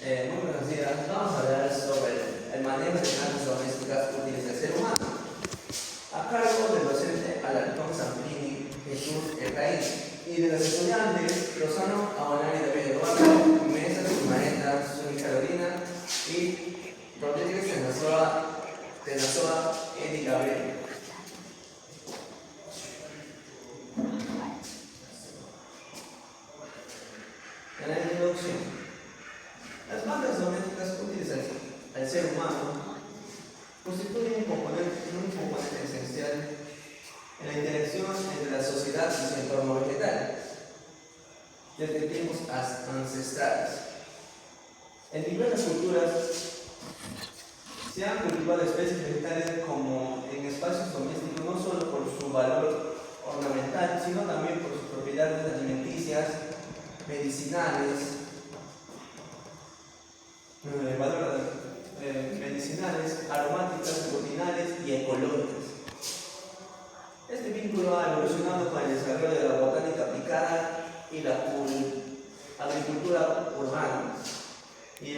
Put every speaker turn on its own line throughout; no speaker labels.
Muy buenos días. Vamos a hablar sobre el manejo de plantas domésticas útiles del ser humano, a cargo del docente Alarcón Zampini Jesús Efraín y de los estudiantes Rosano Abonari David Eduardo, Mesa Maeta, Suni Carolina y Rodríguez Tenazoa Eddie Gabriel. En la introducción, las plantas domésticas útiles al ser humano constituyen un componente esencial en la interacción entre la sociedad y su entorno vegetal, desde tiempos ancestrales. En diversas culturas se han cultivado especies vegetales como en espacios domésticos, no solo por su valor ornamental, sino también por sus propiedades alimenticias, medicinales, aromáticas, medicinales y ecológicas. Este vínculo ha evolucionado con el desarrollo de la botánica aplicada y la agricultura urbana y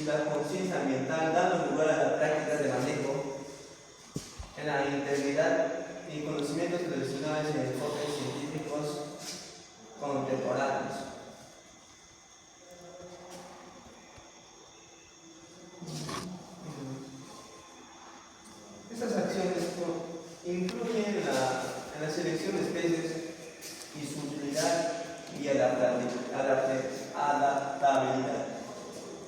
la conciencia ambiental, dando lugar a las prácticas de manejo en la integridad y conocimientos tradicionales y enfoques científicos contemporáneos. Estas acciones influyen en la selección de especies y su utilidad y adaptabilidad,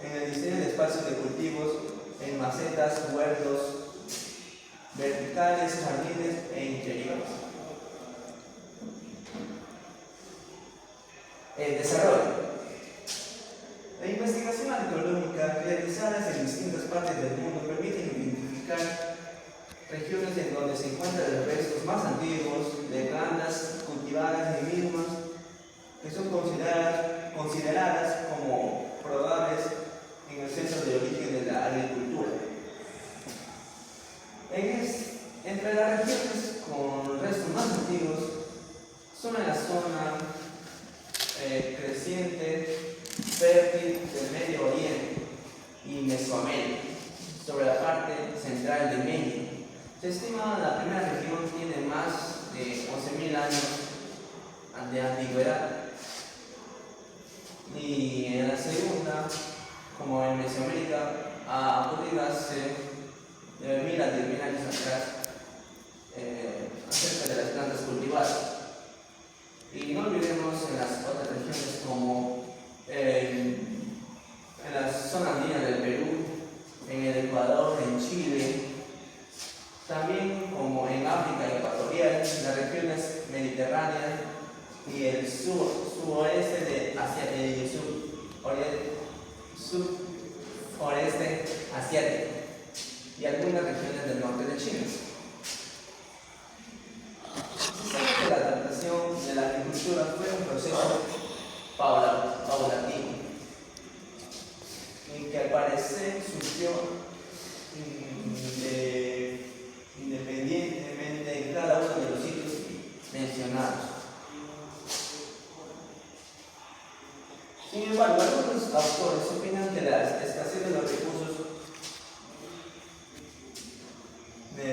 en el diseño de espacios de cultivos, en macetas, huertos, verticales, jardines e interiores. El desarrollo. La investigación arqueológica realizada en distintas partes del mundo permite identificar regiones en donde se encuentran los restos más antiguos de plantas cultivadas y mismas que son consideradas como probables en el centro de origen de la agricultura. Entre las regiones con restos más antiguos son en la zona creciente, fértil del Medio Oriente y Mesoamérica, sobre la parte central de México. Se estima que la primera región tiene más de 11.000 años de antigüedad, y en la segunda, como en Mesoamérica, ha ocurrido hace 9.000 a 10.000 años atrás, acerca de las plantas cultivadas. Y no olvidemos en las otras regiones como en la zona andina del Perú, en el Ecuador, en Chile, también como en África ecuatorial, las regiones mediterráneas y el suroeste de Asia y el sureste asiático y algunas regiones del norte de China. Se sabe que la adaptación de la agricultura fue un proceso paulatino y que al parecer surgió independientemente en cada uno de los sitios mencionados. Sin embargo, algunos autores opinan que la escasez de los recursos de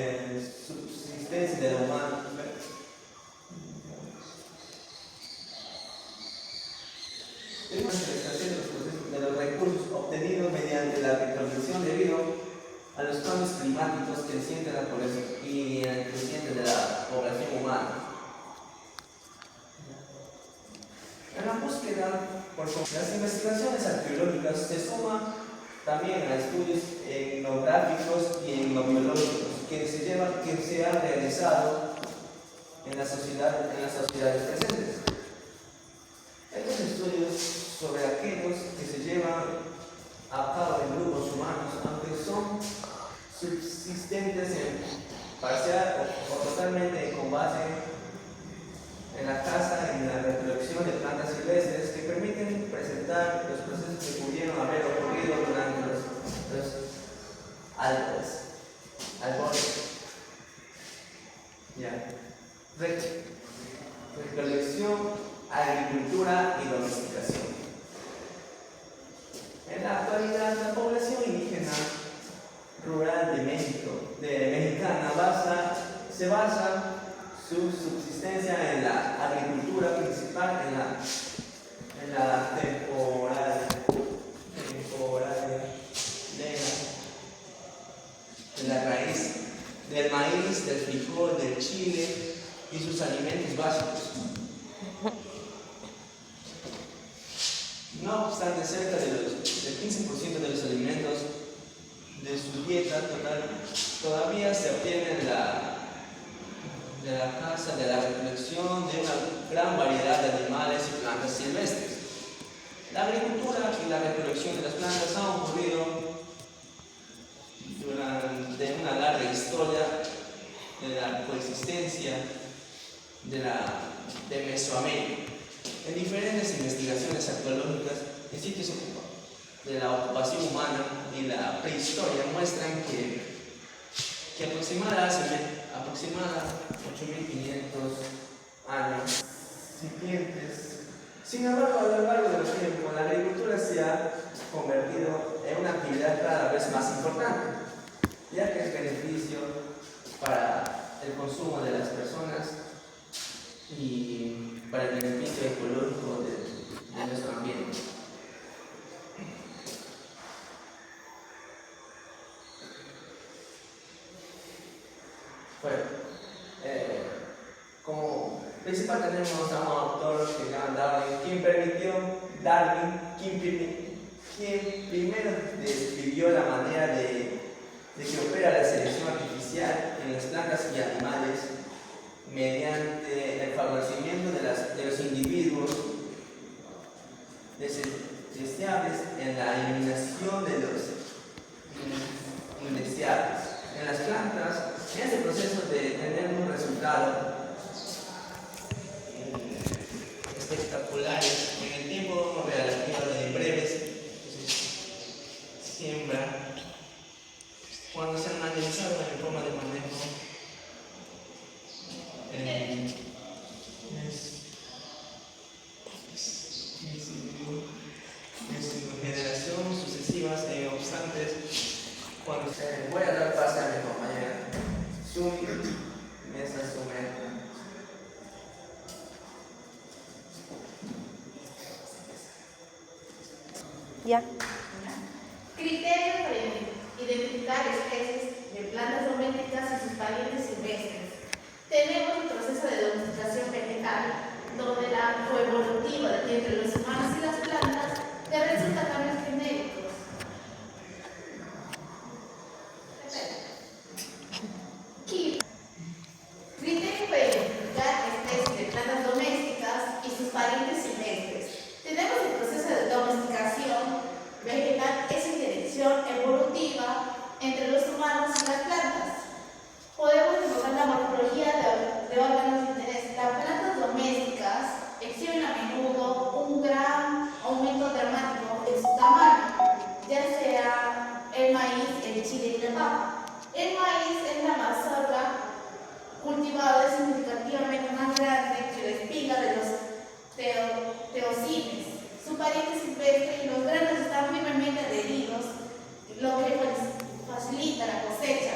subsistencia de la humanidad de los recursos obtenidos mediante la recolección debido a los cambios climáticos crecientes de la población y el creciente de la población humana. En la búsqueda por las investigaciones arqueológicas se suma también a estudios etnográficos y etnobiológicos que se han realizado en las sociedades presentes. Estos estudios sobre aquellos que se llevan a cabo en grupos humanos, aunque son subsistentes en parcial o totalmente con base en la caza y en la recolección de plantas silvestres, que permiten presentar los procesos que pudieron haber ocurrido durante los albores. Recolección, agricultura y domesticación. En la actualidad, la población indígena rural de México, mexicana, se basa su subsistencia en la agricultura principal, en la temporaria de la raíz, del maíz, del frijol, del chile y sus alimentos básicos. No obstante, cerca del 15% de los alimentos de su dieta total todavía se obtienen de la caza, de la recolección de una gran variedad de animales y plantas silvestres. La agricultura y la recolección de las plantas han ocurrido durante una larga historia de la coexistencia de Mesoamérica. En diferentes investigaciones arqueológicas en sitios de la ocupación humana y la prehistoria muestran que aproximadamente 8.500 años siguientes. Sin embargo, a lo largo del tiempo, la agricultura se ha convertido en una actividad cada vez más importante, ya que es beneficio para el consumo de las personas y para el beneficio ecológico de nuestro ambiente. Bueno, como principal tenemos a un autor que se llama Darwin, quien primero describió la manera de que opera la selección artificial en las plantas y animales mediante el favorecimiento de los individuos deseables en la eliminación de los indeseables. En las plantas, en este proceso de tener un resultado espectaculares en el tiempo relativo de breves, siembra, cuando se han analizado en forma de manejo, generación sucesivas e obstantes, cuando voy a dar pase a mi compañera Sumi Mesa Sumeta.
Ya.
Criterios para identificar especies de plantas domésticas y sus parientes silvestres. Tenemos el proceso de domesticación vegetal, donde la coevolutiva entre los humanos y las plantas que resulta cambios genéticos. Criterio para identificar especies de plantas domésticas y sus parientes silvestres. Tenemos el proceso de domesticación vegetal, es interacción evolutiva entre los humanos y las plantas. Podemos enfocar la morfología de órganos de interés. Las plantas domésticas exhiben a menudo un gran aumento dramático en su tamaño, ya sea el maíz, el chile y la papa. El maíz es la mazorca cultivada, es significativamente más grande que la espiga de los teocines. Su pariente silvestre y los granos están firmemente adheridos, lo que facilita la cosecha.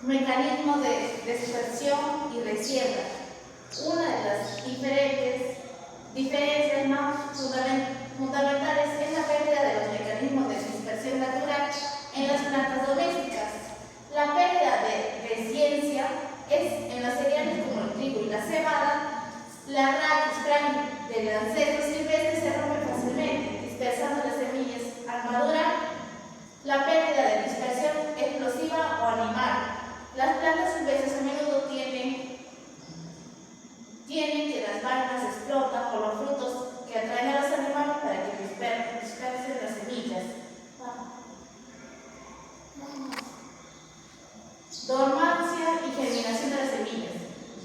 Mecanismo de dispersión y resiembra. Una de las diferencias más fundamentales es la pérdida de los mecanismos de dispersión natural en las plantas domésticas. La pérdida de ciencia es en los cereales como el trigo y la cebada. La raíz del ancestro silvestre se rompe fácilmente, dispersando las semillas al madurar. La pérdida de dispersión explosiva o animal. Las plantas silvestres a menudo tienen que las vainas explotan por los frutos que atraen a los animales para que dispersen las semillas. Dormancia y germinación de las semillas.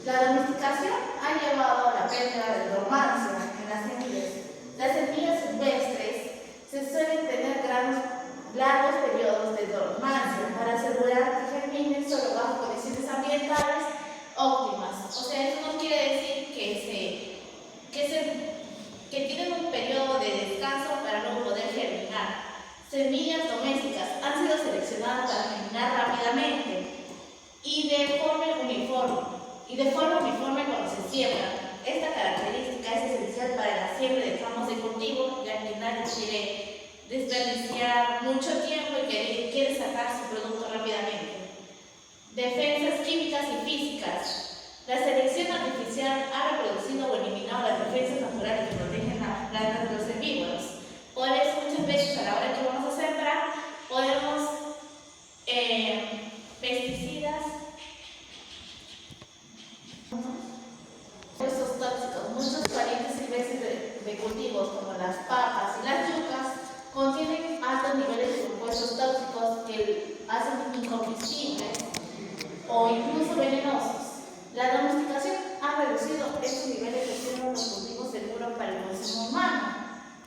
La domesticación ha llevado a la pérdida de dormancia en las semillas. Las semillas silvestres se suelen tener largos periodos de dormancia para asegurar que germinen solo bajo condiciones ambientales óptimas. O sea, eso no quiere decir que tienen un periodo de descanso para luego poder germinar. semillas domésticas han sido seleccionadas para germinar rápidamente y de forma uniforme cuando se siembran. Esta característica es esencial para la siembra de campos de cultivo, ya que nadie quiere desperdiciar mucho tiempo y quiere sacar su producto rápidamente. Defensas químicas y físicas. La selección artificial ha reproducido o eliminado las defensas naturales que protegen las plantas de los herbívoros. Por eso muchas veces a la hora que vamos a sembrar podemos pesticidas, compuestos tóxicos. Muchos parientes silvestres de cultivos como las papas y las yucas contienen altos niveles de compuestos tóxicos que hacen incomestibles o incluso venenosos. La domesticación ha reducido estos niveles, haciendo los cultivos seguros para el consumo humano.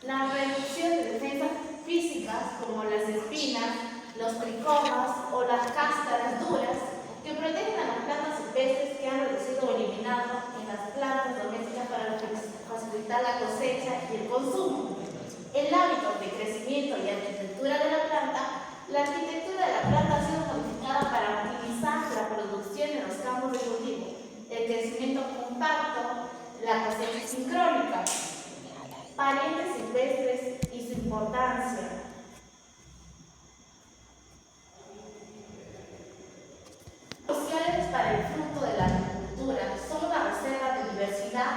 La reducción de defensas físicas como las espinas, los tricomas o las cáscaras duras que protegen a las plantas silvestres que han reducido o eliminado en las plantas domésticas para facilitar la cosecha y el consumo. El hábito de crecimiento y arquitectura de la planta. La arquitectura de la planta ha sido modificada para optimizar la producción en los campos de cultivo, el crecimiento compacto, la cosecha sincrónica. Parientes silvestres y su importancia. Cruciales para el fruto de la agricultura son una reserva de diversidad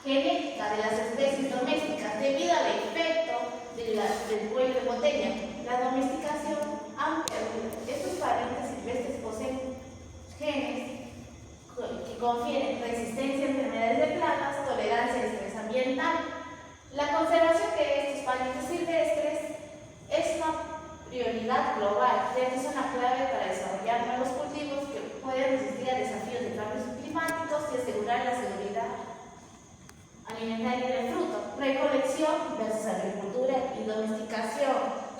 genética de las especies domésticas debido al efecto del cuello de botella. La domesticación amplia. Estos parientes silvestres poseen genes que confieren resistencia a enfermedades de plagas, tolerancia al estrés ambiental. La conservación de estos parientes silvestres es una prioridad global, ya que es una clave para desarrollar nuevos cultivos que puedan resistir a desafíos de cambios climáticos y asegurar la seguridad alimentaria del fruto. Recolección versus agricultura y domesticación.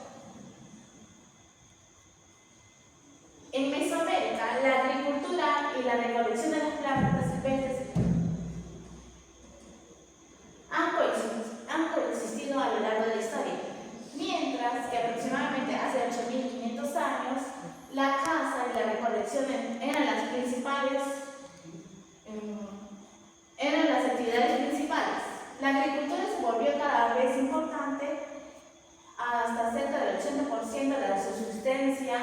En Mesoamérica, la agricultura y la recolección de las plantas silvestres han coexistido a lo largo de la historia, mientras que aproximadamente hace 8.500 años la caza y la recolección eran las actividades principales. La agricultura se volvió cada vez importante, hasta cerca del 80% de la subsistencia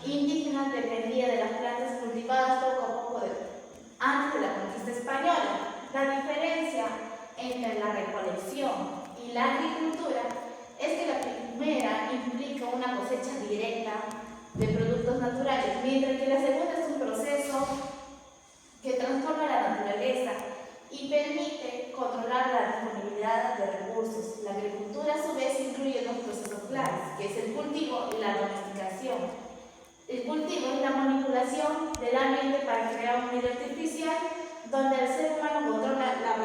indígena dependía de las plantas cultivadas poco a poco antes de la conquista española. La diferencia entre la recolección y la agricultura es que la primera implica una cosecha directa de productos naturales, mientras que la segunda es un proceso que transforma la naturaleza y permite controlar la disponibilidad de recursos. La agricultura a su vez incluye dos procesos claves, que es el cultivo y la domesticación. El cultivo es la manipulación del ambiente para crear un medio artificial donde el ser humano controla las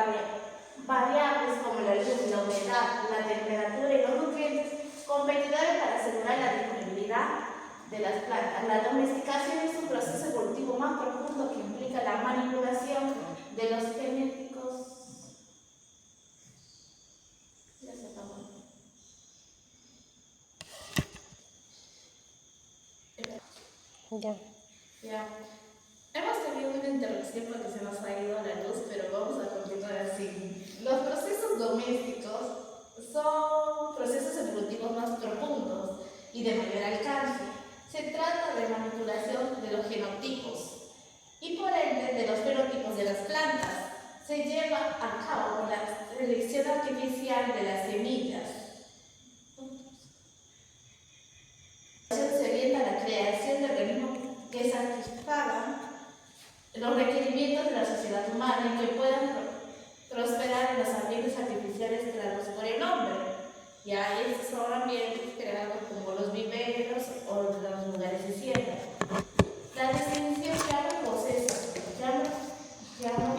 variables como la luz, la humedad, la temperatura y los nutrientes competidores para asegurar la disponibilidad de las plantas. La domesticación es un proceso evolutivo más profundo que implica la manipulación de los genéticos. Ya se acabó. Ya. Hemos tenido una interrupción porque se nos ha ido la luz, pero vamos a continuar así. Los procesos domésticos son procesos evolutivos más profundos y de mayor alcance. Se trata de manipulación de los genotipos y por ende de los fenotipos de las plantas. Se lleva a cabo la selección artificial de las semillas. Se orienta a la creación de organismos que satisfagan los requerimientos de la sociedad humana y que puedan prosperar en los ambientes artificiales creados por el hombre. Ya estos son ambientes creados como los viveros o los lugares de siembra. La definición llama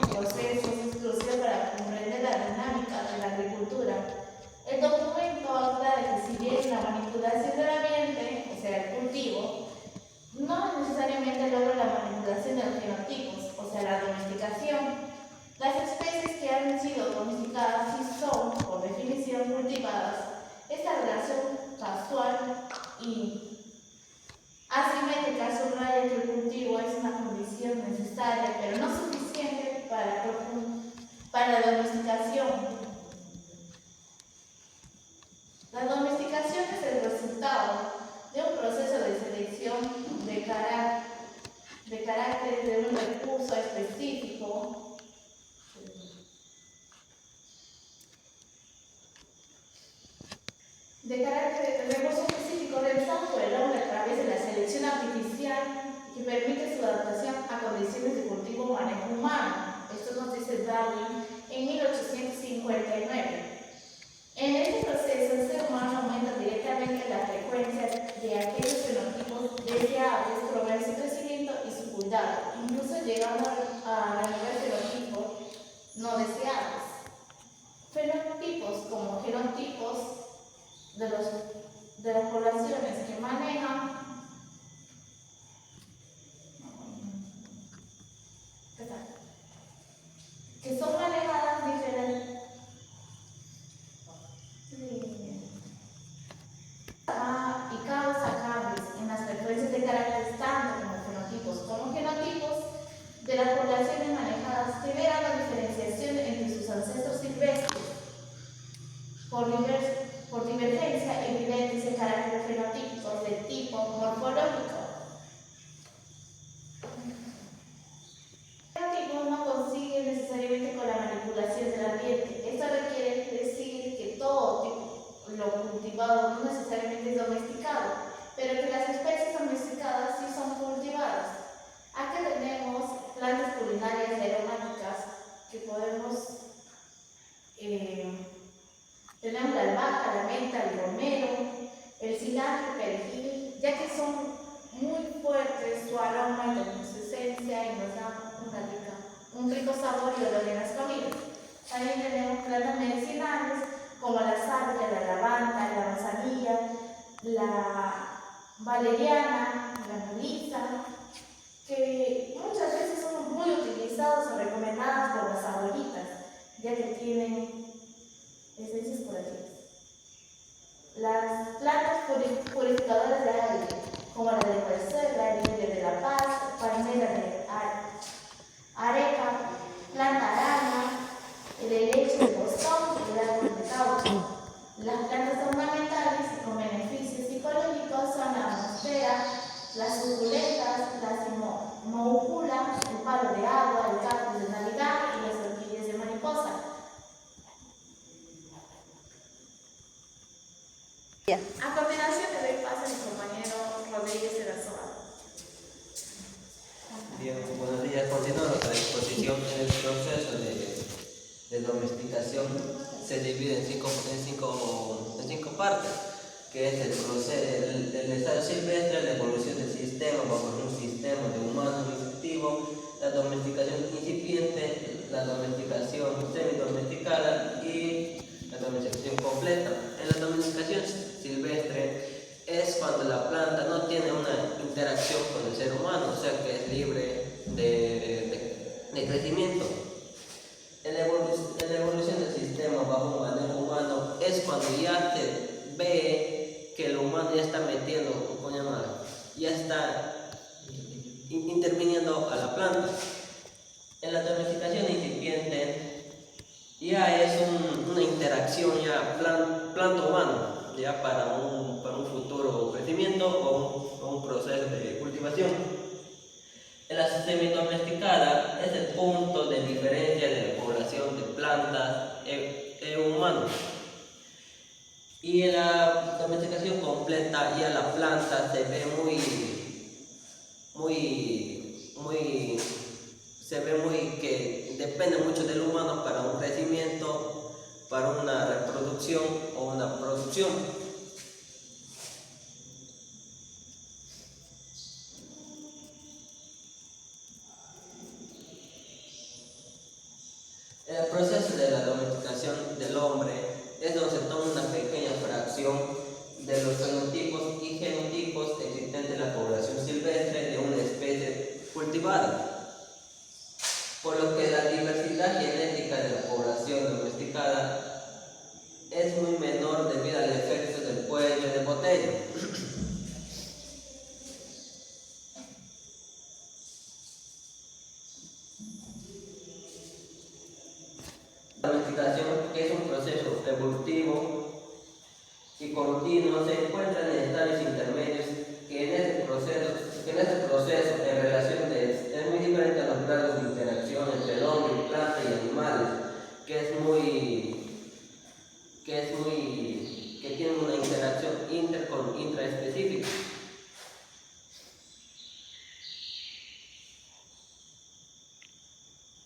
procesos exclusivos para comprender la dinámica de la agricultura. El documento aclara que si bien la manipulación del ambiente, o sea el cultivo, no necesariamente logra la manipulación de los genotipos, o sea la domesticación. Las especies que han sido domesticadas sí son, por definición, cultivadas. Esta relación casual pero no suficiente para la domesticación. La domesticación es el resultado de un proceso de selección de carácter de un recurso específico realizado por el hombre a través de la selección artificial que permite su adaptación a condiciones de cultivo o manejo humano. Esto nos dice Darwin en 1859. En este proceso, el ser humano aumenta directamente la frecuencia de aquellos fenotipos deseables, promueve su crecimiento y su cuidado, incluso llegando a remover fenotipos no deseables. Fenotipos como genotipos de las poblaciones que manejan que son manejadas diferentes y causa cambios en las frecuencias de carácter tanto como fenotipos como genotipos de las poblaciones manejadas que vean la diferenciación entre sus ancestros silvestres por divergencia evidentes en carácter fenotípicos de tipo morfológico. El fenotipo no consigue necesariamente con la manipulación del ambiente. Esto requiere decir que todo lo cultivado no necesariamente es domesticado, pero que las especies domesticadas sí son cultivadas. Aquí tenemos plantas culinarias y aromáticas que podemos tenemos la albahaca, la menta, el romero, el cilantro, el perejil, ya que son muy fuertes su aroma y su esencia y nos dan un rico sabor y olor en las comidas. También tenemos plantas medicinales como la salvia, la lavanda, la manzanilla, la valeriana, la melisa, que muchas veces son muy utilizadas o recomendadas por las abuelitas, ya que tienen esencias curativas. Las plantas purificadoras de aire, como la de Merced, el lirio de la paz, palmera de areca, planta araña, el helecho de boston y el árbol de caucho. Las plantas ornamentales con beneficios psicológicos son la mosfera, las suculentas, la moúcula, el palo de agua, el cactus de Navidad y las orquídeas de mariposa. A continuación le doy paso a mi compañero Rodríguez Erazoa.
Bien, buenos días. Continuando la exposición. En el proceso de domesticación se divide en cinco partes, que es el estado silvestre, la evolución del sistema bajo un sistema de humano nutritivo, la domesticación incipiente, la domesticación semi-domesticada y la domesticación completa. En la domesticación silvestre es cuando la planta no tiene una interacción con el ser humano, o sea que es libre de crecimiento. En la evolución del sistema bajo un manejo humano es cuando ya se ve que el humano ya está metiendo, ya está interviniendo a la planta. En la domesticación incipiente ya es una interacción ya planta-humano, ya para un futuro crecimiento o un proceso de cultivación. En la semidomesticada es el punto de diferencia de la población de plantas y humanos. Y en la domesticación completa ya la planta se ve que depende mucho del humano para un crecimiento, para una reproducción o una producción. En el proceso de la domesticación del hombre es donde se toma una pequeña fracción de los fenotipos y genotipos existentes en la población silvestre de una especie cultivada, por lo que la diversidad genética de la población domesticada es muy menor debido al efecto del cuello de botella. y continuo se encuentran en estadios intermedios que en ese proceso en relación es muy diferente a los grados de interacción entre el hombre, planta y animales, que tienen una interacción intraespecífica.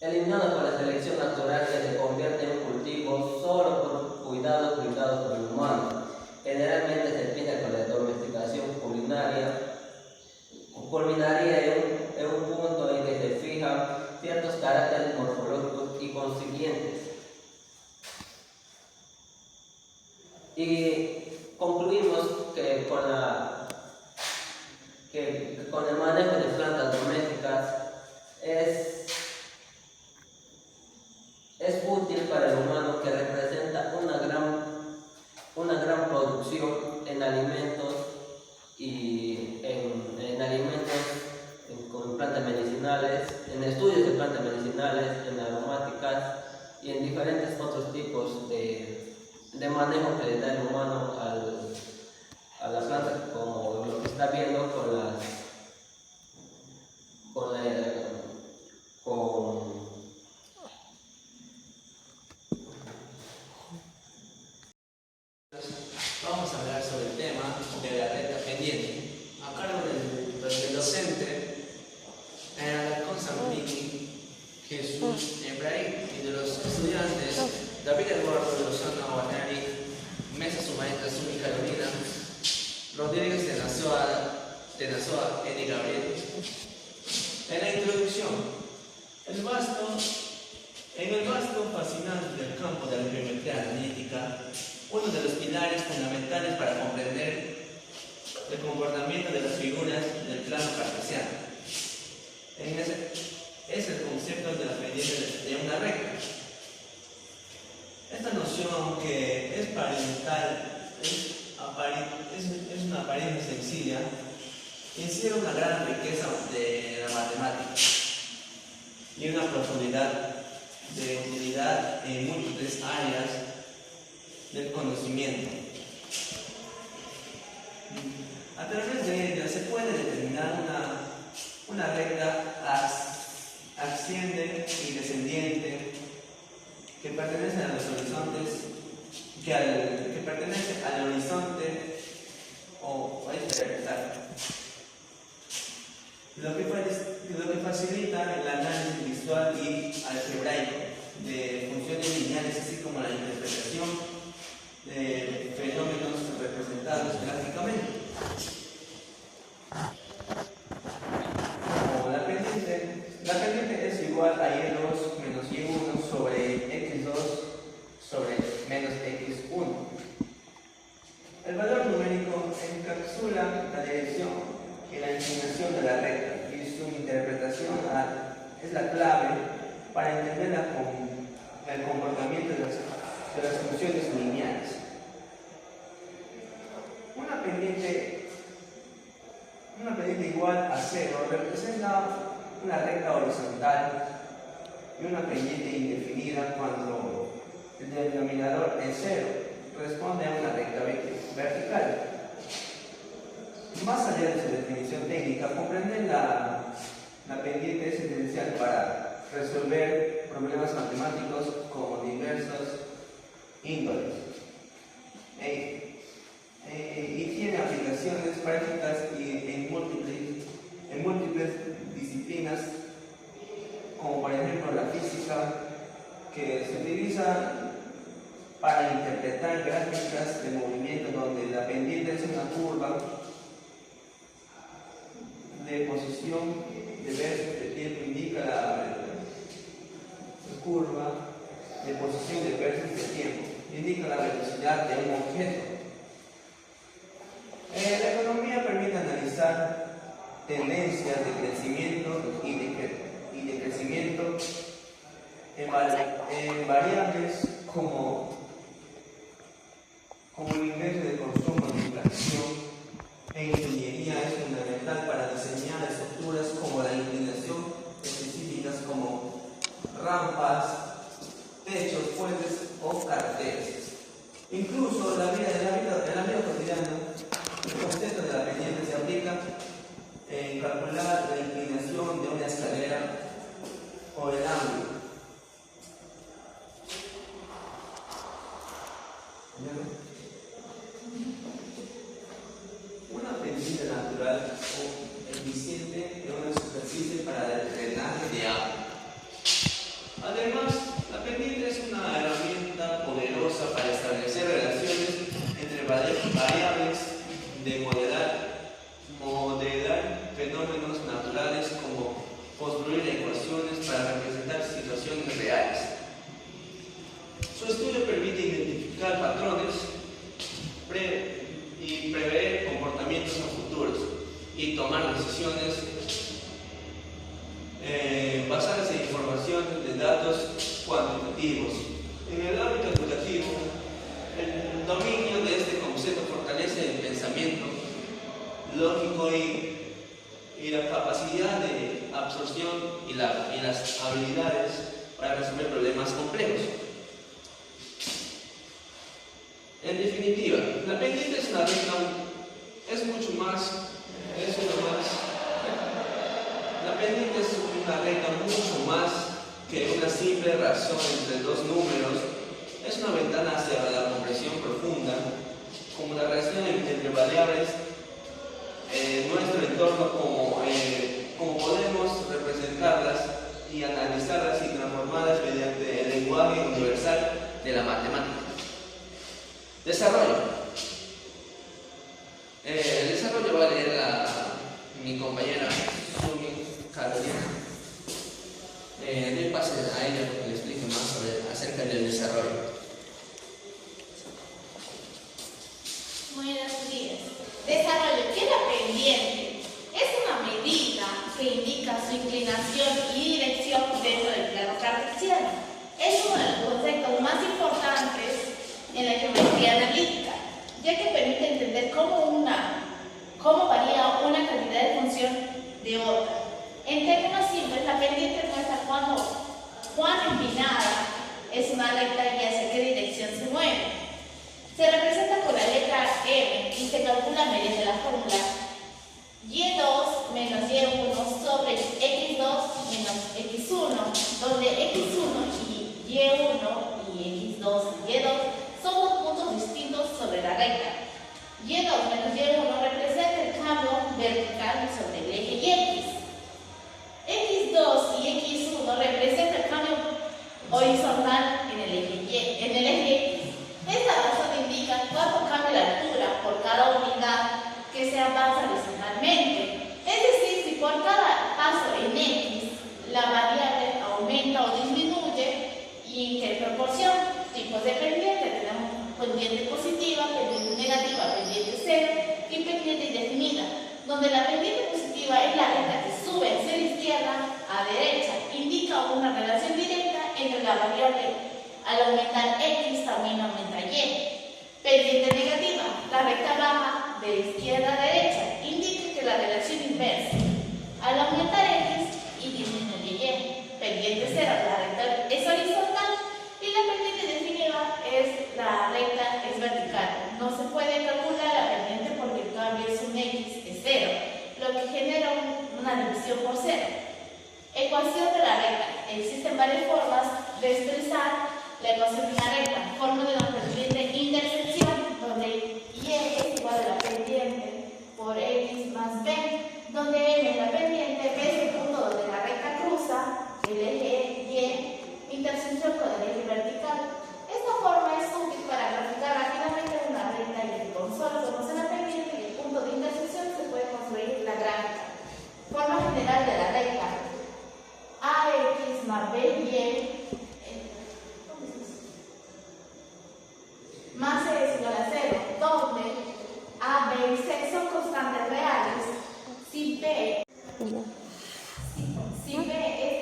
Eliminado por la selección natural que se convierte en cultivo solo por cuidados brindados por el humano. Generalmente se empieza con la domesticación culminaria en un punto en que se fijan ciertos caracteres morfológicos y consiguientes. Y concluimos que con el manejo de plantas domésticas es útil para el humano, que representa una gran producción en alimentos y con plantas medicinales, en estudios de plantas medicinales, en aromáticas y en diferentes otros tipos de manejo que le da el humano a la planta, como lo que está viendo
Vamos a hablar sobre el tema de la recta pendiente, a cargo del docente Alarcón Zambini, Jesús Ebrahim, y de los estudiantes David Eduardo Lozano Guanari, Mesa su maestra Sumi Carolina, Rodríguez de Nazoa Edi Gabriel. En la introducción, en el vasto fascinante del campo de la geometría analítica, uno de los pilares fundamentales para comprender el comportamiento de las figuras del plano cartesiano es el concepto de la pendiente de una recta. Esta noción, aunque es parental, es una apariencia sencilla, encierra una gran riqueza de la matemática y una profundidad de utilidad en múltiples áreas del conocimiento. A través de ella se puede determinar una recta asciendente y descendiente que pertenece a los horizontes, que pertenece al horizonte o a este rectángulo, lo que facilita el análisis visual y algebraico de funciones lineales, así como la interpretación de fenómenos representados gráficamente. Como la pendiente es igual a y2 menos y1 sobre x2 sobre menos x1. El valor numérico encapsula la dirección y la inclinación de la recta, y su interpretación es la clave para entender el comportamiento de las funciones lineales. Una pendiente igual a 0 representa una recta horizontal y una pendiente indefinida cuando el denominador es 0, responde a una recta vertical. Más allá de su definición técnica, comprender la pendiente es esencial para resolver problemas matemáticos como diversos índoles y tiene aplicaciones prácticas en múltiples disciplinas, como por ejemplo la física, que se utiliza para interpretar gráficas de movimiento donde la pendiente es una curva de posición de versus de tiempo, indica la curva de posición de versus de tiempo, indica la velocidad de un objeto. La economía permite analizar tendencias de crecimiento y decrecimiento en variables como el índice de consumo de inflación. En ingeniería es fundamental para diseñar estructuras como la inclinación específicas como rampas, techos, puentes o carreteras. Incluso en la vida natural o eficiente en una superficie para el drenaje de agua. Además, la pendiente es una herramienta poderosa para establecer relaciones entre variables de modelar fenómenos naturales, como construir ecuaciones para representar situaciones reales. Su estudio permite identificar patrones y prever comportamientos a futuros y tomar decisiones basadas en información de datos cuantitativos. En el ámbito educativo, el dominio de este concepto fortalece el pensamiento lógico y la capacidad de absorción y las habilidades para resolver problemas complejos. En definitiva, la pendiente es una regla, la pendiente es una regla mucho más que una simple razón entre dos números. Es una ventana hacia la comprensión profunda, como la relación entre variables en nuestro entorno, como podemos representarlas y analizarlas y transformarlas mediante el lenguaje universal de la matemática. Desarrollo. El desarrollo va a leer mi compañera Sumi Carolina. Doy pase a ella para que le explique más acerca del desarrollo.
Buenos días. Desarrollo. ¿Qué es la pendiente? Es una medida que indica su inclinación y dirección dentro del plano cartesiano. Es uno de los conceptos más importantes en la geometría analítica, ya que permite entender cómo varía una cantidad de función de otra. En términos simples, la pendiente muestra cuán empinada es una recta y hacia qué dirección se mueve. Se representa con la letra M y se calcula mediante la fórmula y2 menos y1 sobre x2 menos x1, donde x1 y y1 y x2 y y2 son dos puntos distintos sobre la recta. Y2 menos y1 representa el cambio vertical sobre el eje y x. X2 y x1 representa el cambio horizontal en el eje x. Esta razón indica cuánto cambia la altura por cada unidad que se avanza horizontalmente. Es decir, si por cada paso en x la variable aumenta o disminuye, y en qué proporción. Tipos de pendiente: tenemos pendiente positiva, pendiente negativa, pendiente cero y pendiente indefinida, donde la pendiente positiva es la recta que sube hacia la izquierda a derecha, indica una relación directa entre la variable. Al aumentar x también aumenta y. Pendiente negativa, la recta baja de izquierda a derecha, indica que la relación inversa. Al aumentar x y disminuye y. Pendiente cero, la recta es horizontal y la pendiente definitiva la recta es vertical. No se puede calcular la pendiente porque el cambio es un x, es cero, lo que genera una división por cero. Ecuación de la recta. Existen varias formas de expresar la ecuación de una recta. Forma de la pendiente intersección, donde y es igual a la pendiente por x más b, donde m es la pendiente, b es el punto donde la recta cruza el eje y, intersección con el eje vertical. Esta forma es útil para graficar rápidamente una recta y que con solo conocer la pendiente y el punto de intersección se puede construir la gráfica. Forma general de la recta: ax más by más c es igual a 0, donde a, b y c son constantes reales. Si b es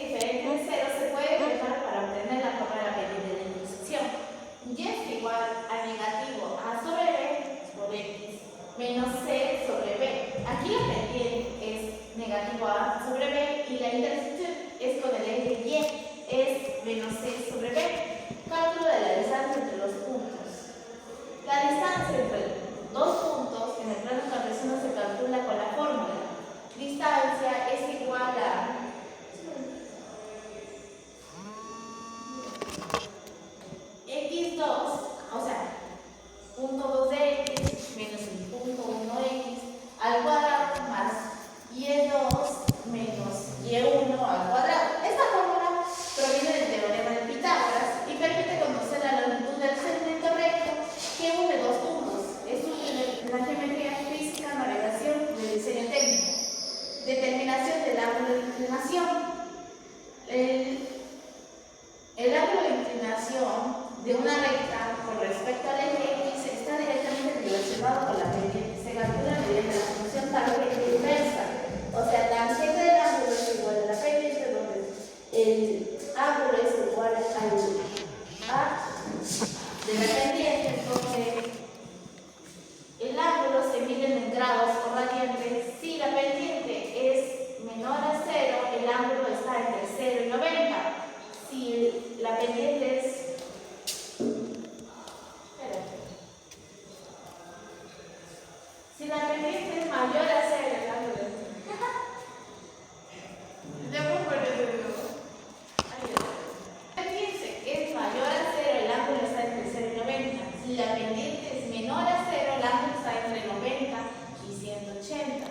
diferente de 0, se puede dejar para obtener la forma de la pendiente de intersección. Y es igual a negativo a sobre b por x menos c sobre b. Aquí la pendiente es negativo a sobre b y la intersección es con el eje y, es menos c sobre b. Cálculo de la distancia entre los puntos. La distancia entre dos puntos en el plano cartesiano se calcula con la fórmula. Distancia es igual a x2, o sea, punto 2 de x menos el punto 1 de x al cuadrado la pendiente es mayor a cero, el ángulo. Debo ponerlo de nuevo. Fíjense, es mayor a cero, el ángulo está entre 0 y 90. Si la pendiente es menor a cero, el ángulo está entre 90 y 180.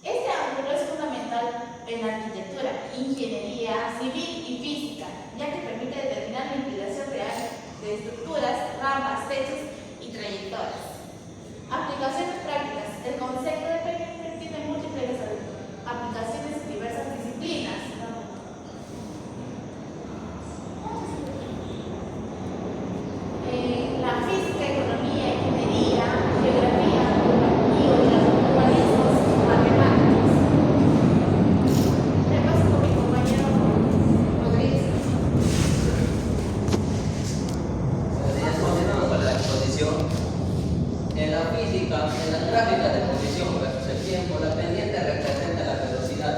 Este ángulo es fundamental en la arquitectura, ingeniería civil y física, ya que permite determinar la inclinación real de estructuras, rampas, techos y trayectorias. Aplicaciones prácticas. El concepto de pendiente tiene múltiples aplicaciones en diversas disciplinas. La física, economía, ingeniería, geografía, urbanismo, matemáticas. Repaso con mi compañero Rodríguez.
Ya continuamos con la exposición. En la física, en las gráficas de posición versus el tiempo, la pendiente representa la velocidad.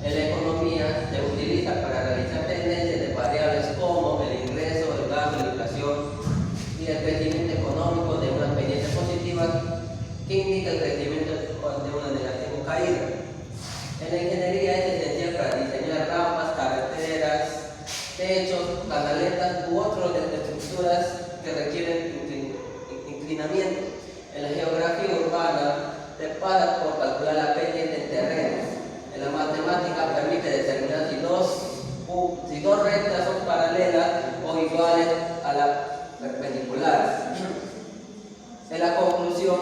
En la economía se utiliza para realizar tendencias de variables como el ingreso, el gasto, la inflación y el crecimiento económico de una pendiente positiva que indica el crecimiento de una negativa o caída. En la ingeniería es esencial para diseñar rampas, carreteras, techos, canaletas u otras estructuras que requieren inclinamiento. En la geografía urbana se pasa por calcular la pendiente en terrenos. En la matemática permite determinar si dos rectas son paralelas o iguales a la perpendicular. En la conclusión,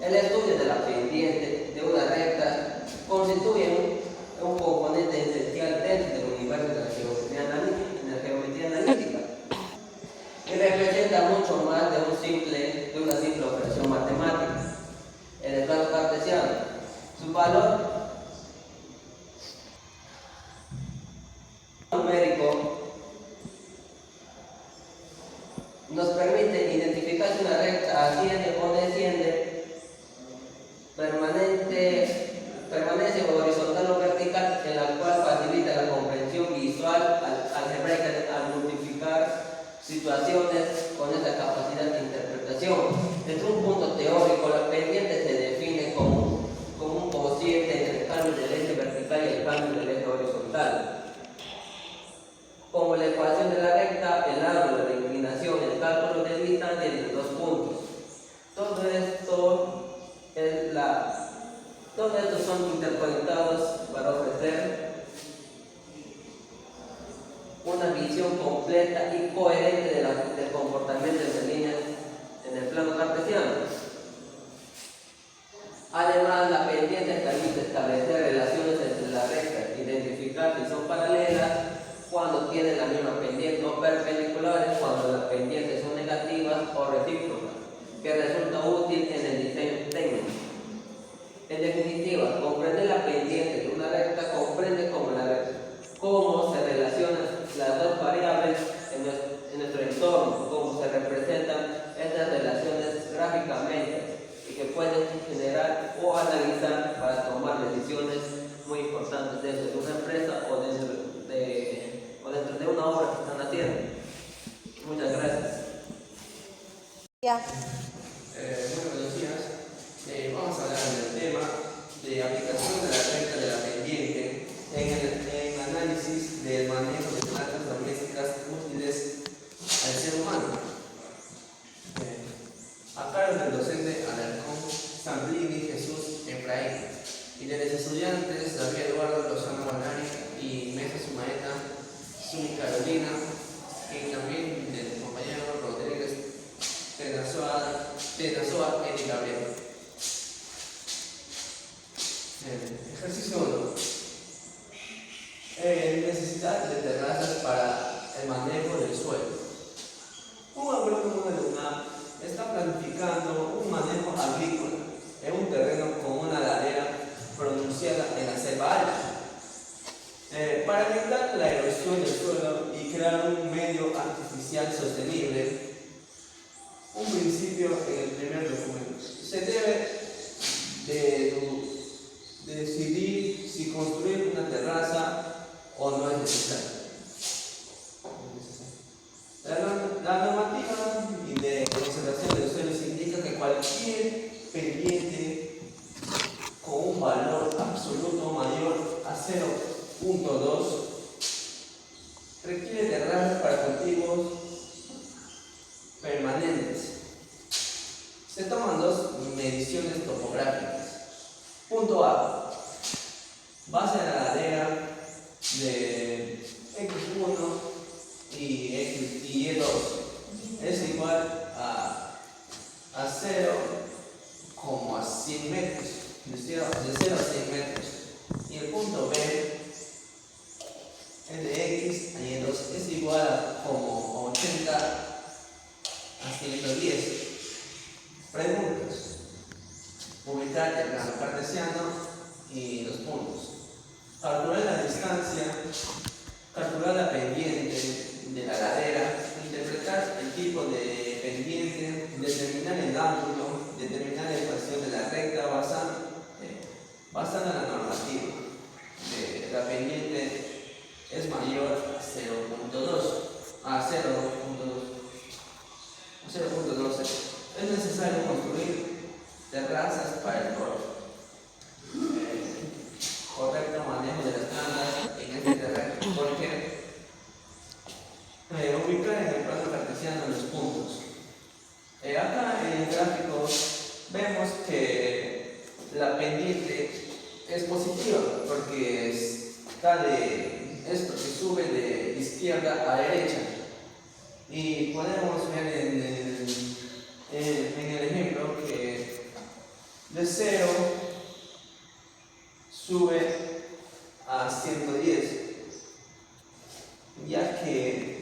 el estudio de la pendiente de una recta constituye un componente esencial dentro del universo de la geometría analítica y representa mucho más de una simple operación matemática. En el plano cartesiano, su valor numérico nos permite identificar si una recta asciende o desciende, permanece horizontal o vertical, en la cual facilita la comprensión visual algebraica al multiplicar situaciones con esa capacidad de interpretación. Desde un punto teórico, la pendiente se define como un cociente entre el cambio del eje vertical y el cambio del eje horizontal. Como la ecuación de la recta, el ángulo de inclinación, el cálculo de distancia entre dos puntos. Todos estos son interconectados para ofrecer una visión completa y coherente del comportamiento de líneas en el plano cartesiano. Además, la pendiente permite establecer relaciones entre las rectas, identificar si son paralelas cuando tienen la misma pendiente o perpendiculares cuando las pendientes son negativas o recíprocas, que resulta útil en el diseño técnico. En definitiva, comprender la pendiente de una recta comprende cómo se relacionan las dos variables en nuestro entorno, cómo se representan estas relaciones gráficamente y que pueden generar o analizar para tomar decisiones muy importantes dentro de una empresa o dentro de una obra que están haciendo. Muchas gracias.
Muy buenos días. Vamos a hablar del tema de aplicación de la recta de la pendiente en análisis del manejo de plantas domésticas útiles al ser humano. A cargo del docente Alarcón Zamblini Jesús Efraín y de los estudiantes David Eduardo Lozano Bonari y Mesa Sumaeta Sumi Carolina, y también del compañero Rodríguez Tenazoa Edi Gabriel. Ejercicio 1. Necesidad de terrazas para el manejo del suelo. Un agrónomo de la UNAM está planificando un manejo agrícola en un terreno con una ladera pronunciada en la selva alta. Para evitar la erosión del suelo y crear un medio artificial sostenible, un principio en el primer documento. Se debe decidir si construir una terraza o no es necesario. La normativa de conservación de los suelos indica que cualquier pendiente 0 a 6 metros. Y el punto B es de x añadidos es igual a como 80 a 110. Preguntas. Ubicar el plano cartesiano y los puntos. Calcular la distancia, calcular la pendiente de la ladera, interpretar el tipo de pendiente, determinar el ángulo, determinar la ecuación de la recta basada en la normativa. La pendiente es mayor a 0.2 a 0.12. Es necesario construir terrazas para el correcto manejo de las plantas en este terreno, porque ubicar en el plano cartesiano los puntos. Acá en el gráfico vemos que la pendiente es positiva porque está de esto que sube de izquierda a derecha, y podemos ver en el ejemplo que de 0 sube a 110, ya que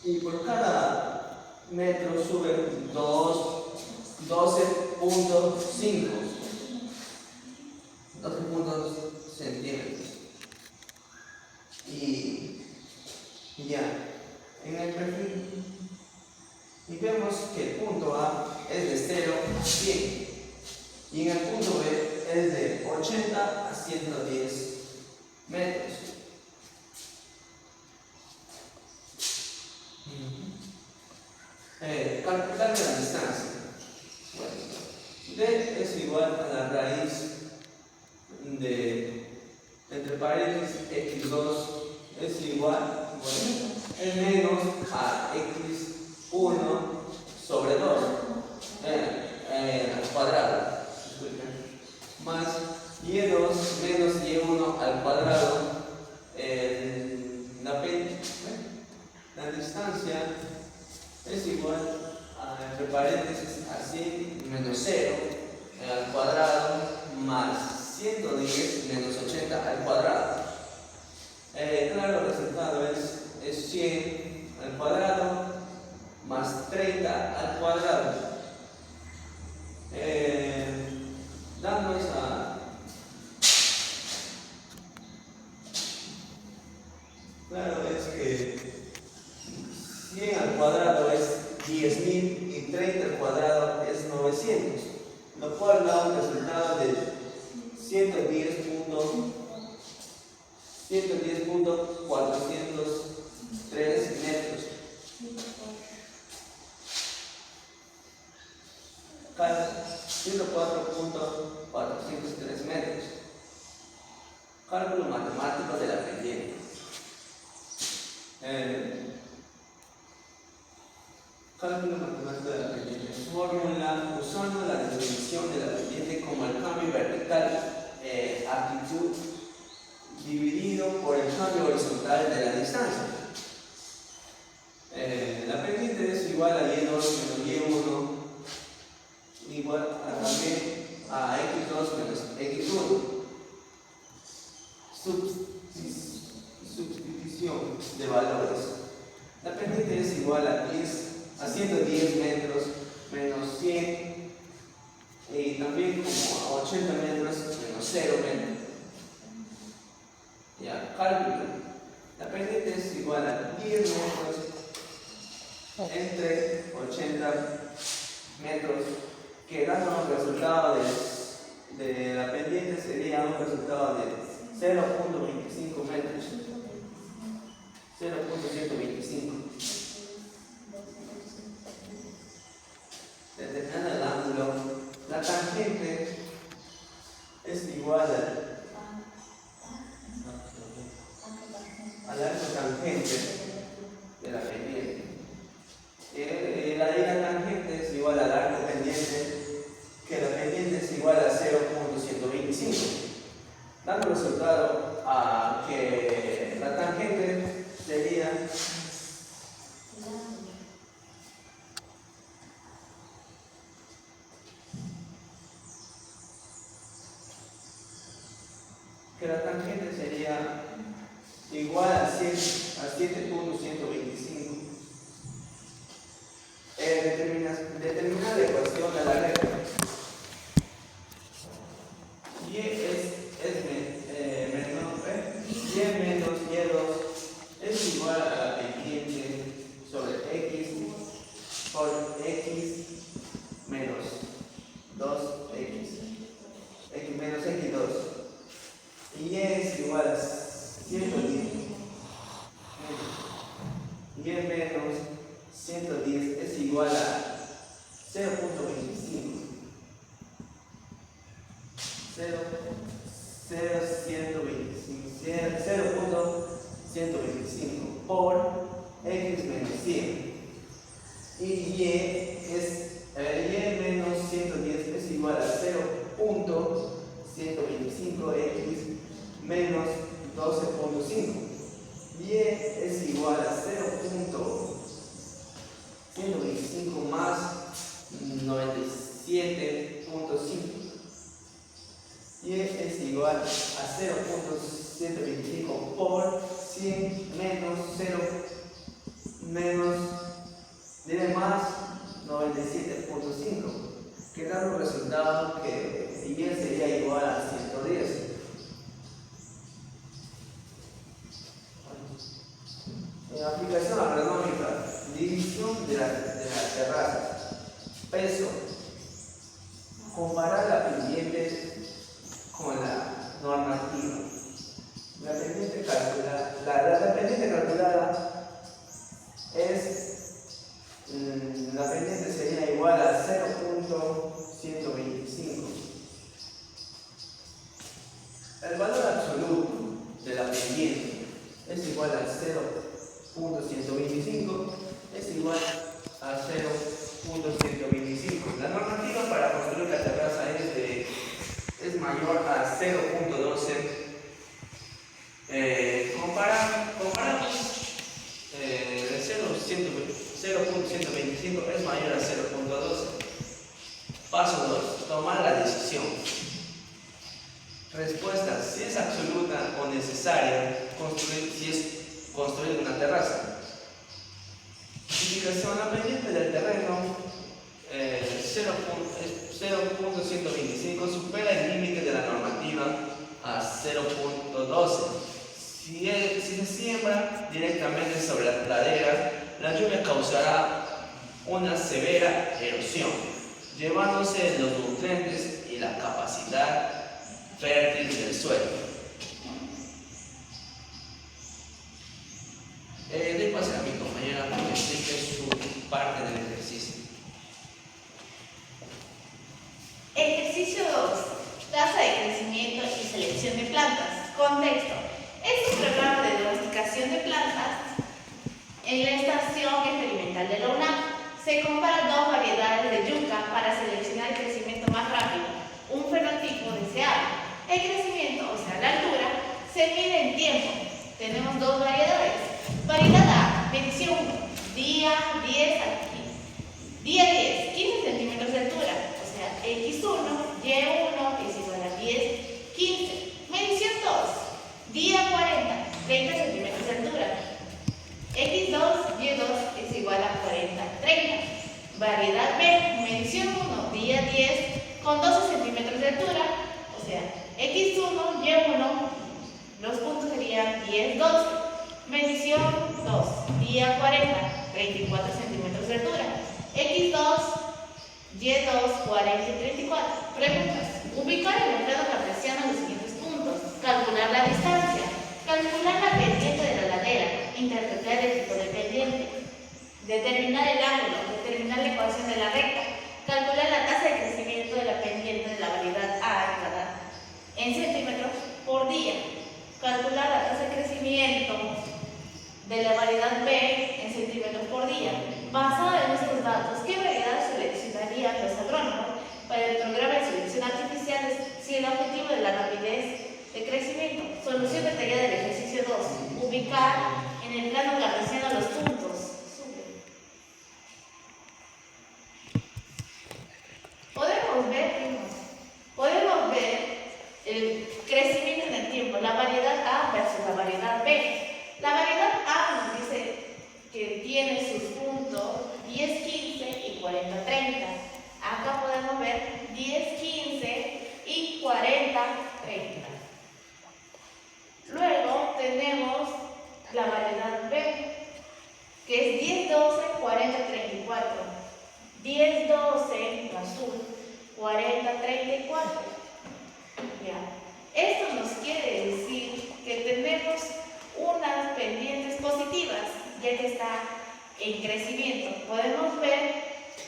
y por cada metro sube 12.5 centímetros. Y ya, en el perfil, y vemos que el punto A es de 0 a 100 y en el punto B es de 80 a 110 metros. Calcular la distancia. Bueno, D es igual a la raíz de entre paréntesis x2 es igual, bueno, es menos a x1 sobre 2 al cuadrado, más y2 menos y1 al cuadrado. La distancia es igual a, entre paréntesis, a 100 menos 0 al cuadrado más 110 menos 80 al cuadrado. Claro, el resultado es 100 al cuadrado más 30 al cuadrado, dándonos a, claro, es que 100 al cuadrado es 10.000 y 30 al cuadrado es 900, lo cual da un resultado de 110.403 metros. 104.403 metros. Cálculo matemático de la pendiente. Cálculo matemático de la pendiente. Fórmula usando la definición de la pendiente como el cambio vertical actitud dividido por el cambio horizontal de la distancia. La pendiente es igual a y2 menos y1 igual también a x2 menos x1. Sustitución de valores. La pendiente es igual a 110 metros menos 100 y también como a 80 metros menos 0 metros. Ya, cálculo. La pendiente es igual a 10 metros entre 80 metros, que dando un resultado de la pendiente sería un resultado de 0.25 metros. 0.125. Determinando el ángulo, la tangente es igual al arco tangente de la pendiente. La tangente es igual al arco pendiente, que la pendiente es igual a 0.125, dando resultado a que la tangente sería que la tangente sería igual a 7.125. Determinar la ecuación de la recta. Y y menos y2 es igual a la pendiente sobre x por x menos 2x, x menos x2. Y es igual a 110. Y menos 110 es igual a 0.25. 0.125 por x menos 100. Y menos 110 es igual a 0.125x menos 12.5. Y es igual a 0.125 más 97.5. Y es igual a 0.125 por 100 menos 0 más 97.5, que da un resultado que y sería igual a 110. En aplicación agronómica, división de las terrazas, peso, comparar la pendiente con la normativa. La pendiente calculada es, la pendiente sería igual a 0.125. El valor absoluto de la pendiente es igual a 0.125, es igual a 0.125. La normativa para construir la terraza es mayor a 0.12. Comparamos 0.125 es mayor a 0.12. Paso 2. Tomar la decisión. Respuesta: si es absoluta o necesaria construir una terraza. Indicación: la pendiente del terreno 0.125 supera el límite de la normativa a 0.12. Si se siembra directamente sobre la ladera, la lluvia causará una severa erosión, llevándose los nutrientes y la capacidad fértil del suelo. Doy pase a mi compañera para que explique su parte del ejercicio.
Ejercicio 2. Tasa de crecimiento y selección de plantas. Contexto. Es un programa de domesticación de plantas en la estación experimental de la UNAM. Se comparan dos variedades de yuca para seleccionar el crecimiento más rápido, un fenotipo deseable. El crecimiento, o sea, la altura, se mide en tiempo. Tenemos dos variedades. Variedad A, medición 1, día 10, 15 centímetros de altura, o sea, X1, Y1 es igual a 10, 15. Medición 2, día 40, 30 centímetros de altura. X2, Y2 es igual a 40, 30. Variedad B, medición 1, día 10, con 12 centímetros de altura, o sea, X1, Y1, los puntos serían 10, 12. Medición 2, día 40, 34 centímetros de altura. X2, Y2, 40 y 34. Preguntas. Ubicar en el plano cartesiano los siguientes puntos. Calcular la distancia. Calcular la pendiente de la ladera. Interpretar el tipo de pendiente. Determinar el ángulo. Determinar la ecuación de la recta. Calcular la tasa de crecimiento de la pendiente de la variedad A en centímetros por día. Calcular la tasa de crecimiento de la variedad B en centímetros por día. Basado en estos datos, ¿qué variedad seleccionarían los agrónomos para el programa de selección artificial si el objetivo de la rapidez de crecimiento? Solución detallada del ejercicio 2. Ubicar en el plano cartesiano los puntos. Podemos ver el crecimiento en el tiempo. B. La variedad A nos dice que tiene sus puntos 10, 15 y 40, 30. Acá podemos ver 10, 15 y 40, 30. Luego tenemos la variedad B, que es 10, 12, 40, 34. 10, 12 azul, 40, 34. Ya. Esto nos quiere decir que tenemos unas pendientes positivas, ya que está en crecimiento. Podemos ver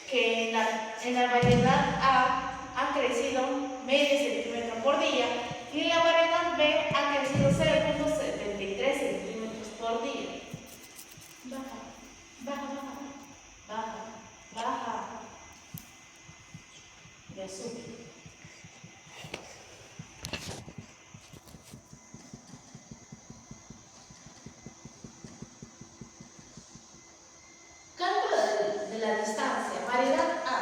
que en la variedad A ha crecido medio centímetro por día y en la variedad B ha crecido 0.73 centímetros por día. Baja, baja, baja, baja. Ya sube. Cálculo de la distancia. Variedad A.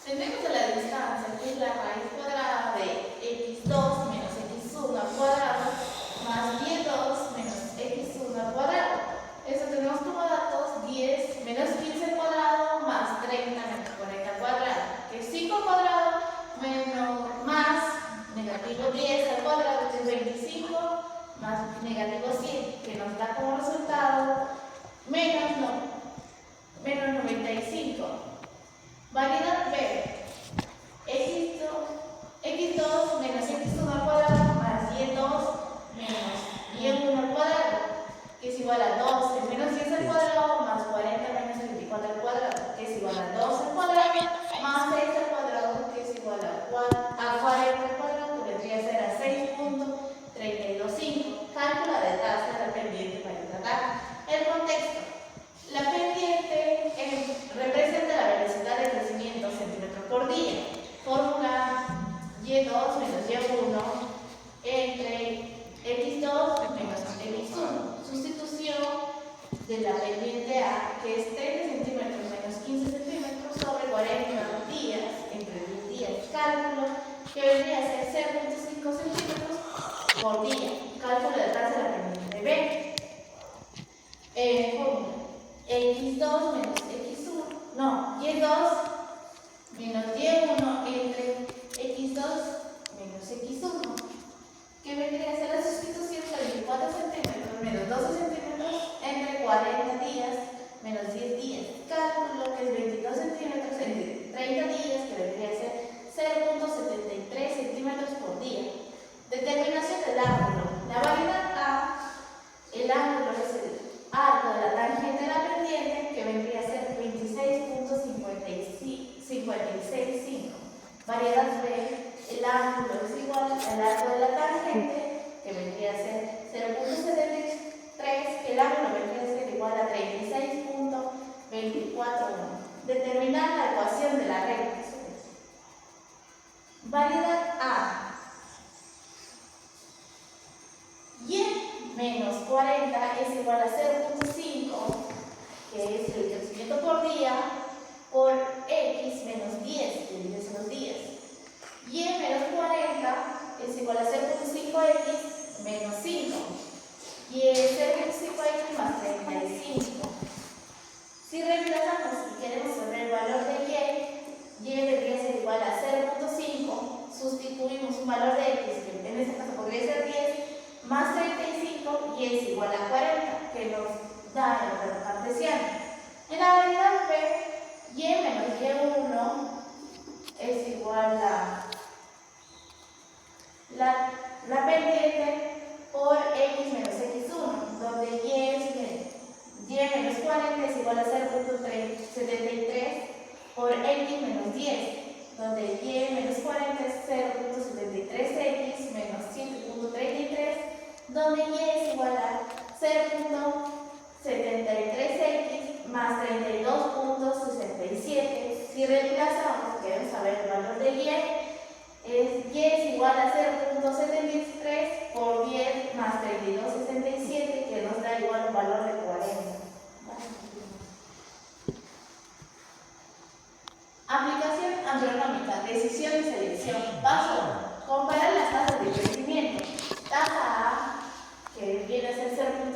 Tenemos la distancia, que es la raíz cuadrada de x2 menos x1 al cuadrado más y2 menos x1 al cuadrado. Eso tenemos como datos 10 menos 15 al cuadrado más 30 menos 40 al cuadrado, que es 5 al cuadrado menos más negativo 10 al cuadrado, que es 25 más negativo 100, que nos da como resultado menos 95. Variedad B. x2 menos x1 al cuadrado más y2 menos y1 al cuadrado, que es igual a 12 menos 10 al cuadrado más 40 menos 24 al cuadrado, que es igual a 12 al cuadrado más 6 al cuadrado, que es igual a 40 al cuadrado, que vendría a ser a 6.325. Cálculo de tasa de la pendiente variedad A. El contexto. La pendiente representa la velocidad de crecimiento centímetros por día. Fórmula y2 menos y1 entre x2 menos x1. Sustitución de la pendiente A, que es 30 centímetros menos 15 centímetros sobre 40 días entre 10 días. Cálculo que vendría a ser 0.5 centímetros por día. Cálculo de tasa de la pendiente B. Fórmula x2 menos x1, no, y2 menos y1 entre x2 menos x1, que vendría a ser la sustitución de 24 centímetros menos 12 centímetros entre 40 días menos 10 días. Cálculo que es 22 centímetros entre 30 días, que vendría a ser 0.73 centímetros por día. Determinación del ángulo. La variedad A, el ángulo es el arco de la tangente de la pendiente, que vendría a ser 26.565. Variedad B, el ángulo es igual al arco de la tangente, que vendría a ser 0.73, el ángulo vendría a ser igual a 36.241. Determinar la ecuación de la recta. Variedad A. Y menos 40 es igual a 0.5, que es el crecimiento por día, por x menos 10, que divides los días. Y menos 40 es igual a 0.5x menos 5. Y 0.5x más 35. Si reemplazamos y queremos saber el valor de y debería ser igual a 0.5. Sustituimos un valor de x, que en este caso podría ser 10, más 35, y es igual a 40, que nos da el valor cartesiano. En la variedad B, y menos y1 es igual a la pendiente por x menos x1, donde y menos 40 es igual a 0.73 por x menos 10, donde y menos 40 es 0.73x menos 7.33, donde y es igual a 0.73x más 32.67. Si reemplazamos, queremos saber el valor de y es igual a 0.73 por 10 más 32.67, que nos da igual un valor de 40. Aplicación agronómica, decisión y selección. Paso 1. Comparar las tasas de crecimiento. Tasa A, que viene a ser 0.73,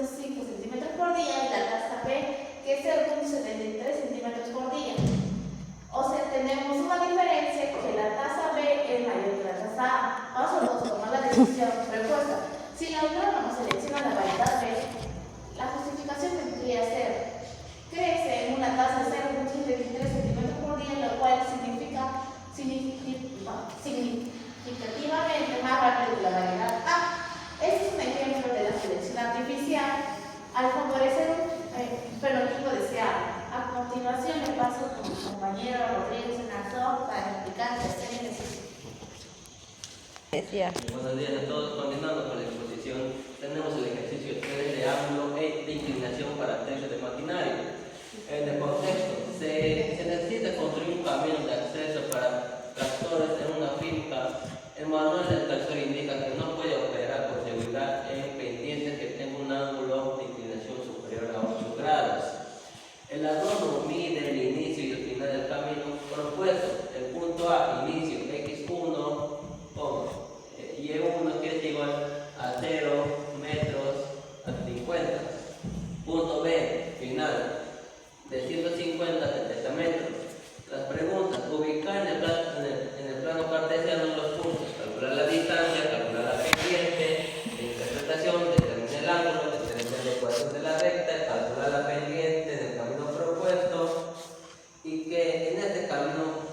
decisión propuesta. Si el agrónomo selecciona la variedad B, la justificación tendría que ser: crece en una tasa de 0,23 centímetros por día, lo cual significativamente más rápido que la variedad A. Este es un ejemplo de la selección artificial al favorecer un fenotipo deseado. A continuación le paso con mi compañero Rodríguez Narzón para explicar la serie de
Buenos días a todos. Continuando con la exposición, tenemos el ejercicio 3 de ángulo e de inclinación para trecho de maquinaria. En el contexto, se necesita construir un camino de acceso para tractores en una finca. El manual del tractor indica que no puede operar con seguridad en pendientes que tengan un ángulo de inclinación superior a 8 grados. El agrónomo mide el inicio y el final del camino propuesto. El punto A, inicio, x1, y1 que es igual a 0 metros a 50. Punto B, final, de 150 a 70 metros. Las preguntas: ubicar en el plano cartesiano los puntos, calcular la distancia, calcular la pendiente, interpretación, determinar el ángulo, determinar la ecuación de la recta, calcular la pendiente del camino propuesto, y que en este camino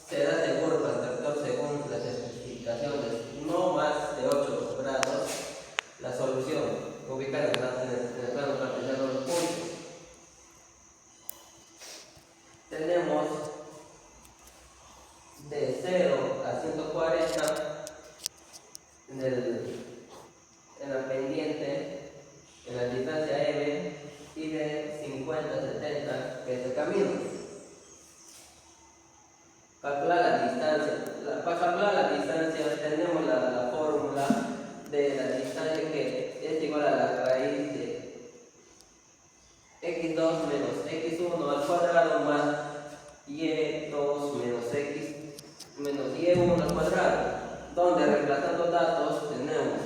será seguro para el tractor según las especificaciones, no más de 8 grados. La solución: ubicar en el plano cartesiano los puntos. Tenemos de 0 a 140 en la pendiente, en la distancia M, y de 50 a 70 que es el camino. Calcular la distancia. Para calcular la distancia tenemos la fórmula de la distancia, que es igual a la raíz de x2 menos x1 al cuadrado más y2 menos x menos y1 al cuadrado, donde reemplazando datos tenemos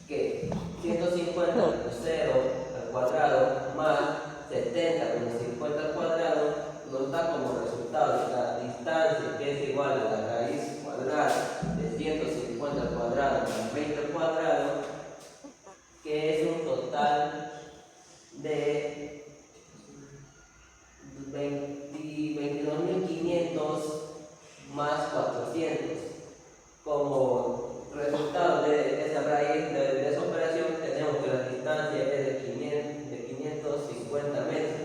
que 150 menos 0 al cuadrado más 70 menos 50 al cuadrado nos da como resultado la distancia, que es igual a la raíz cuadrada de 150 al cuadrado más 20 al cuadrado, que es un total de 22.500 más 400. Como resultado de esa raíz de esa operación, tenemos que la distancia es de 550 metros.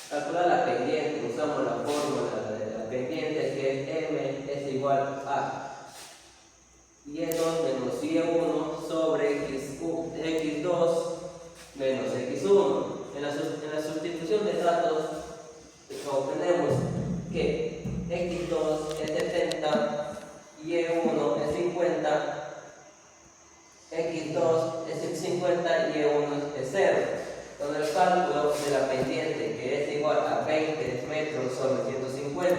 Calcular la pendiente: usamos la fórmula de la pendiente, que es M es igual a y2 menos y1 sobre x2 menos x1. En la sustitución de datos obtenemos que x2 es 70, y1 es 50, x2 es 50 y y1 es 0. Con el cálculo de la pendiente, que es igual a 20 metros sobre 150.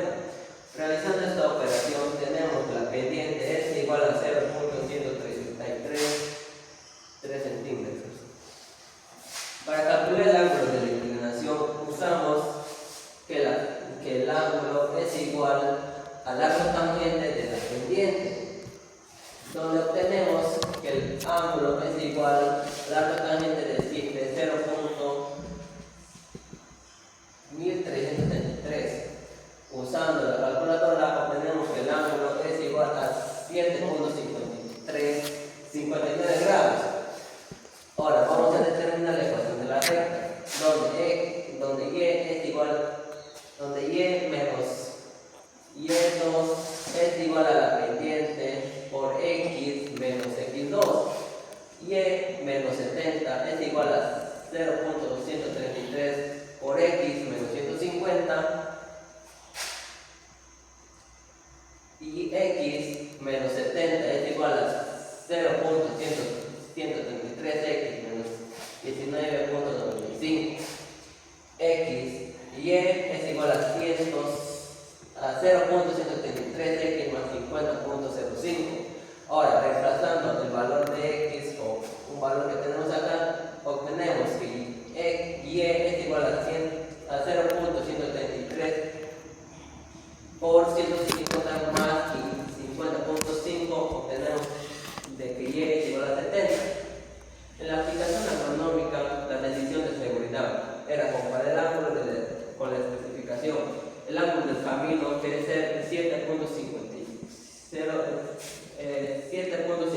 Realizando esta operación tenemos que la pendiente es igual a 0.133 centímetros. Para calcular el ángulo de la inclinación usamos que el ángulo es igual al arco tangente de la pendiente, donde obtenemos que el ángulo es igual al arco tangente de 0.1333. Usando la calculadora obtenemos que el ángulo es igual a 7.59 grados. Ahora vamos a determinar la ecuación de la recta, donde y es igual, donde y menos y2 es igual a la pendiente por x menos x2. Y menos 70 es igual a 0.233 por x menos 150. Y x menos 70 es igual a 0.133x menos 19.95. X y es igual a 0.133x más 50.05. Ahora, reemplazando el valor de x o un valor que tenemos acá, obtenemos que y es igual a 0.133 por 150 más 50.5, obtenemos de que y
acuerdo